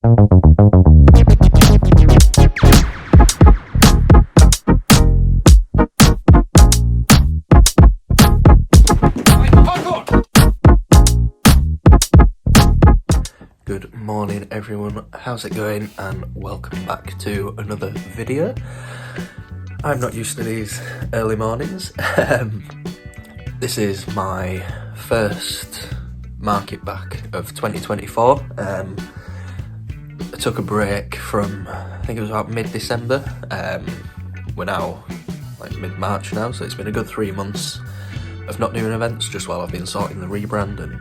Good morning everyone, how's it going, and welcome back to another video. I'm not used to these early mornings. This is my first market back of 2024. I took a break from, I think it was about mid-December. We're now like mid-March now, so it's been a good 3 months of not doing events, just while I've been sorting the rebrand and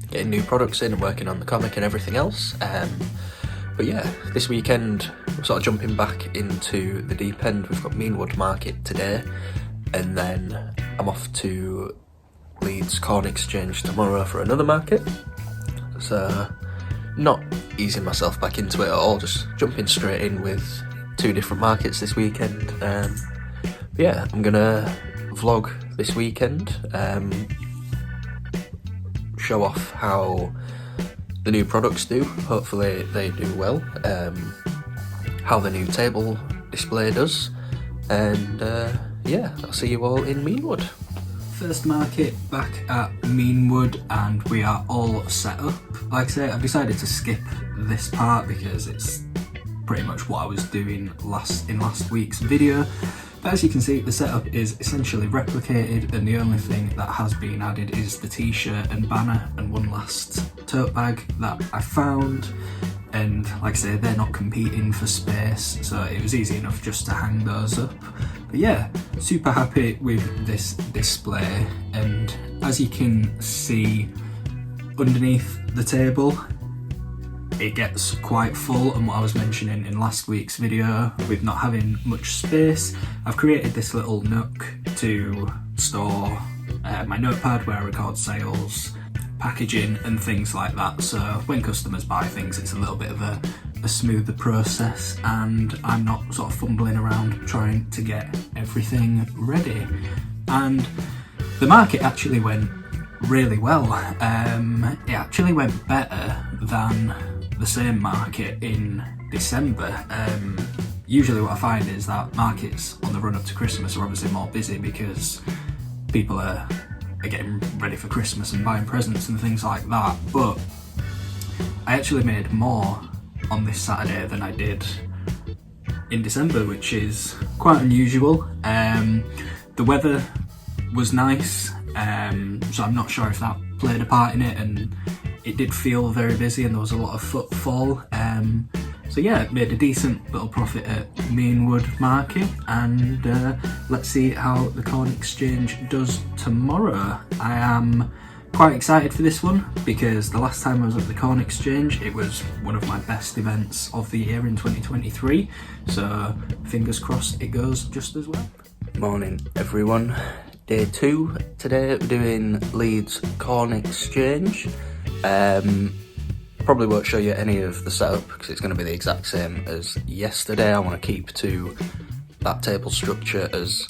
getting new products in and working on the comic and everything else. But yeah, this weekend we're sort of jumping back into the deep end. We've got Meanwood Market today, and then I'm off to Leeds Corn Exchange tomorrow for another market. So not easing myself back into it at all, just jumping straight in with 2 different markets this weekend. But yeah, I'm gonna vlog this weekend, show off how the new products do, hopefully they do well, how the new table display does, and yeah, I'll see you all in Meanwood. First market back at Meanwood, and we are all set up. Like I say, I've decided to skip this part because it's pretty much what I was doing in last week's video. But as you can see, the setup is essentially replicated, and the only thing that has been added is the t-shirt and banner and one last tote bag that I found. And like I say, they're not competing for space, so it was easy enough just to hang those up. But yeah, super happy with this display, and as you can see underneath the table, it gets quite full, and what I was mentioning in last week's video with not having much space, I've created this little nook to store my notepad where I record sales, packaging and things like that, so when customers buy things it's a little bit of a smoother process, and I'm not sort of fumbling around trying to get everything ready. And the market actually went really well. It actually went better than the same market in December. Usually what I find is that markets on the run up to Christmas are obviously more busy because people are getting ready for Christmas and buying presents and things like that, but I actually made more on this Saturday than I did in December, which is quite unusual. The weather was nice, so I'm not sure if that played a part in it, and it did feel very busy and there was a lot of footfall. So yeah, made a decent little profit at Meanwood Market, and let's see how the Corn Exchange does tomorrow. I am quite excited for this one because the last time I was at the Corn Exchange it was one of my best events of the year in 2023, so fingers crossed it goes just as well. Morning everyone, day 2 today. We're doing Leeds Corn Exchange. Probably won't show you any of the setup because it's going to be the exact same as yesterday. I want to keep to that table structure as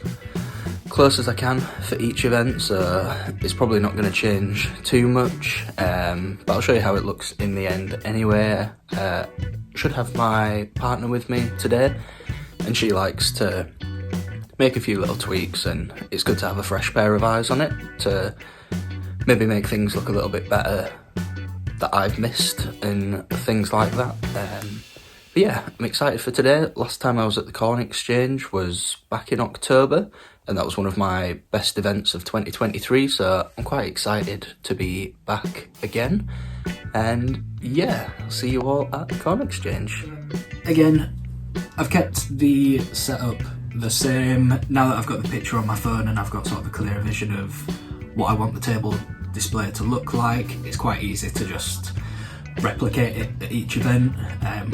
close as I can for each event, so it's probably not going to change too much, but I'll show you how it looks in the end anyway. Should have my partner with me today, and she likes to make a few little tweaks, and it's good to have a fresh pair of eyes on it to maybe make things look a little bit better that I've missed and things like that. But yeah, I'm excited for today. Last time I was at the Corn Exchange was back in October, and that was one of my best events of 2023, so I'm quite excited to be back again. And yeah, I'll see you all at the Corn Exchange. Again, I've kept the setup the same. Now that I've got the picture on my phone and I've got sort of a clear vision of what I want the table display to look like, it's quite easy to just replicate it at each event,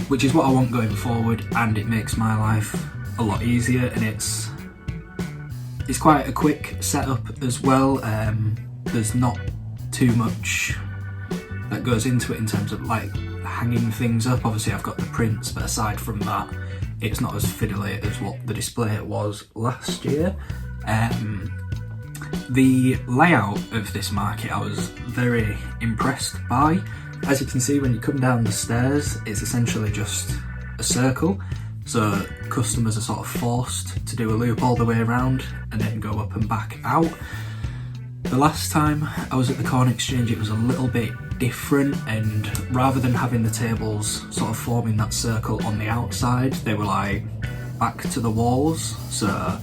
which is what I want going forward, and it makes my life a lot easier, and it's quite a quick setup as well. There's not too much that goes into it in terms of like hanging things up. Obviously I've got the prints, but aside from that it's not as fiddly as what the display was last year. The layout of this market I was very impressed by. as you can see, when you come down the stairs, it's essentially just a circle. So customers are sort of forced to do a loop all the way around and then go up and back out. The last time I was at the Corn Exchange, it was a little bit different, and rather than having the tables sort of forming that circle on the outside, they were like back to the walls. So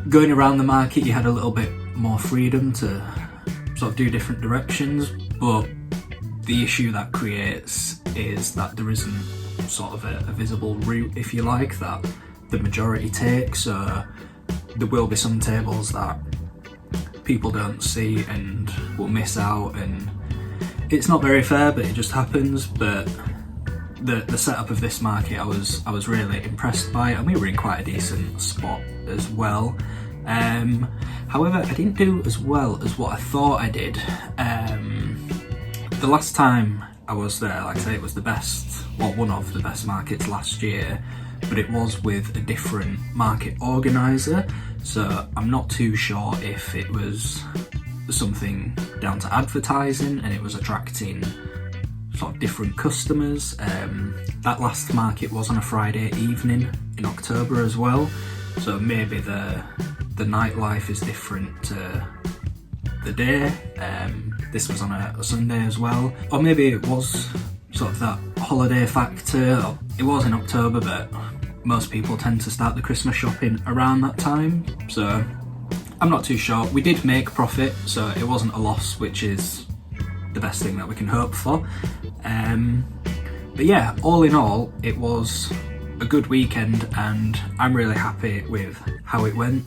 going around the market, you had a little bit more freedom to sort of do different directions, but the issue that creates is that there isn't sort of a visible route, if you like, that the majority take. So there will be some tables that people don't see and will miss out, and it's not very fair, but it just happens. But the setup of this market, I was really impressed by, and we were in quite a decent spot as well. However, I didn't do as well as what I thought I did. The last time I was there, like I say, it was the best, well, one of the best markets last year, but it was with a different market organiser, so I'm not too sure if it was something down to advertising and it was attracting sort of different customers. That last market was on a Friday evening in October as well, so maybe the nightlife is different to the day. This was on a Sunday as well, or maybe it was sort of that holiday factor. It was in October, but most people tend to start the Christmas shopping around that time, so I'm not too sure. We did make profit, so it wasn't a loss, which is the best thing that we can hope for. But yeah, all in all, it was a good weekend, and I'm really happy with how it went.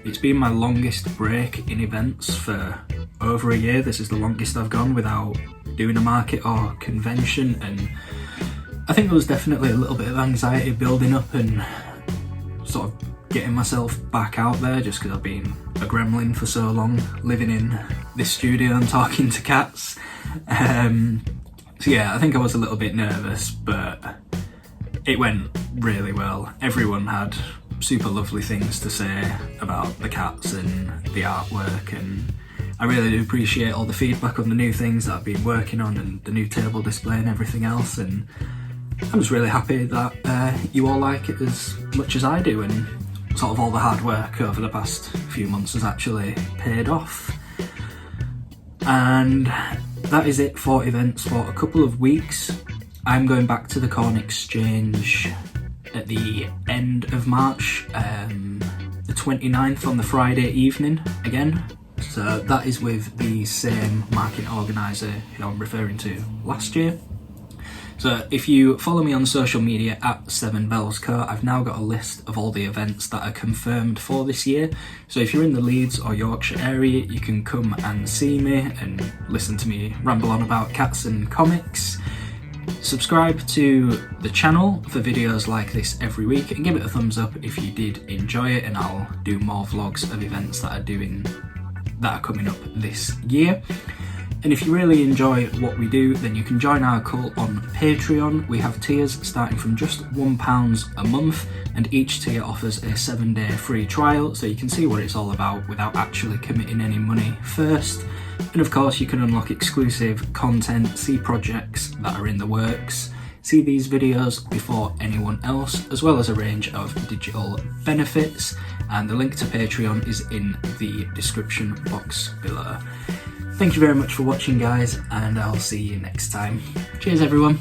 It's been my longest break in events for over a year. This is the longest I've gone without doing a market or convention, and I think there was definitely a little bit of anxiety building up and sort of getting myself back out there, just because I've been a gremlin for so long, living in this studio and talking to cats. So yeah, I think I was a little bit nervous, but it went really well. Everyone had super lovely things to say about the cats and the artwork, and I really do appreciate all the feedback on the new things that I've been working on and the new table display and everything else, and I'm just really happy that you all like it as much as I do, and sort of all the hard work over the past few months has actually paid off. And that is it for events for a couple of weeks. I'm going back to the Corn Exchange at the end of March, the 29th on the Friday evening again. So that is with the same market organiser who I'm referring to last year. So if you follow me on social media at 7bellsco, I've now got a list of all the events that are confirmed for this year. So if you're in the Leeds or Yorkshire area, you can come and see me and listen to me ramble on about cats and comics. Subscribe to the channel for videos like this every week, and give it a thumbs up if you did enjoy it, and I'll do more vlogs of events that are coming up this year. And if you really enjoy what we do, then you can join our cult on Patreon. We have tiers starting from just £1 a month, and each tier offers a 7-day free trial, so you can see what it's all about without actually committing any money first. And of course, you can unlock exclusive content, see projects that are in the works, see these videos before anyone else, as well as a range of digital benefits. And the link to Patreon is in the description box below. Thank you very much for watching, guys, and I'll see you next time. Cheers, everyone.